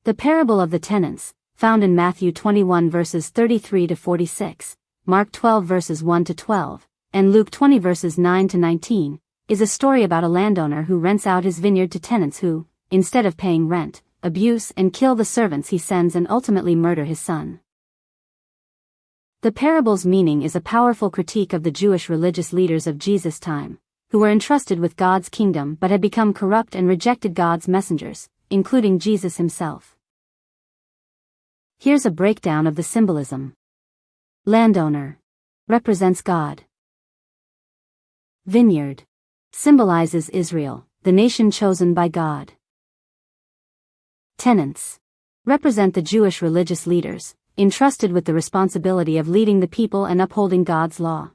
The parable of the tenants, found in Matthew 21 verses 33 to 46, Mark 12 verses 1 to 12, and Luke 20 verses 9 to 19, is a story about a landowner who rents out his vineyard to tenants who, instead of paying rent, abuse and kill the servants he sends and ultimately murder his son. The parable's meaning is a powerful critique of the Jewish religious leaders of Jesus' time, who were entrusted with God's kingdom but had become corrupt and rejected God's messengers, including Jesus himself. Here's a breakdown of the symbolism. Landowner represents God. Vineyard symbolizes Israel, the nation chosen by God. Tenants represent the Jewish religious leaders, entrusted with the responsibility of leading the people and upholding God's law.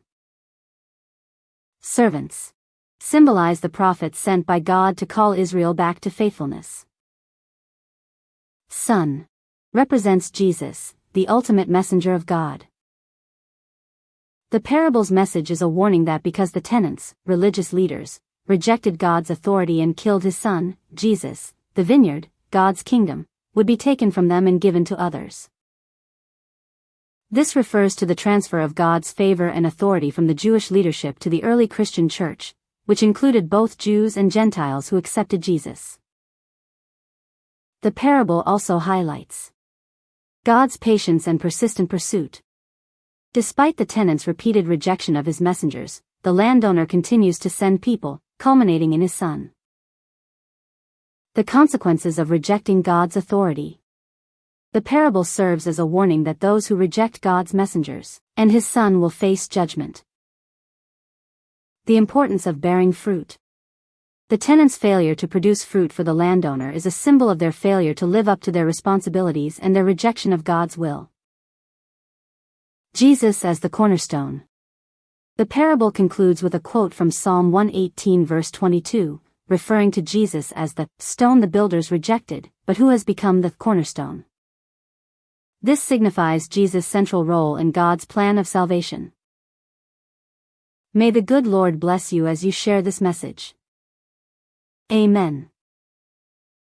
Servants symbolize the prophets sent by God to call Israel back to faithfulness. Son represents Jesus, the ultimate messenger of God. The parable's message is a warning that because the tenants, religious leaders, rejected God's authority and killed his son, Jesus, the vineyard, God's kingdom, would be taken from them and given to others. This refers to the transfer of God's favor and authority from the Jewish leadership to the early Christian church, which included both Jews and Gentiles who accepted Jesus. The parable also highlights God's patience and persistent pursuit. Despite the tenant's repeated rejection of his messengers, the landowner continues to send people, culminating in his son. The consequences of rejecting God's authority. The parable serves as a warning that those who reject God's messengers and his son will face judgment. The importance of bearing fruit. The tenant's failure to produce fruit for the landowner is a symbol of their failure to live up to their responsibilities and their rejection of God's will. Jesus as the cornerstone. The parable concludes with a quote from Psalm 118 verse 22, referring to Jesus as the stone the builders rejected, but who has become the cornerstone. This signifies Jesus' central role in God's plan of salvation. May the good Lord bless you as you share this message. Amen.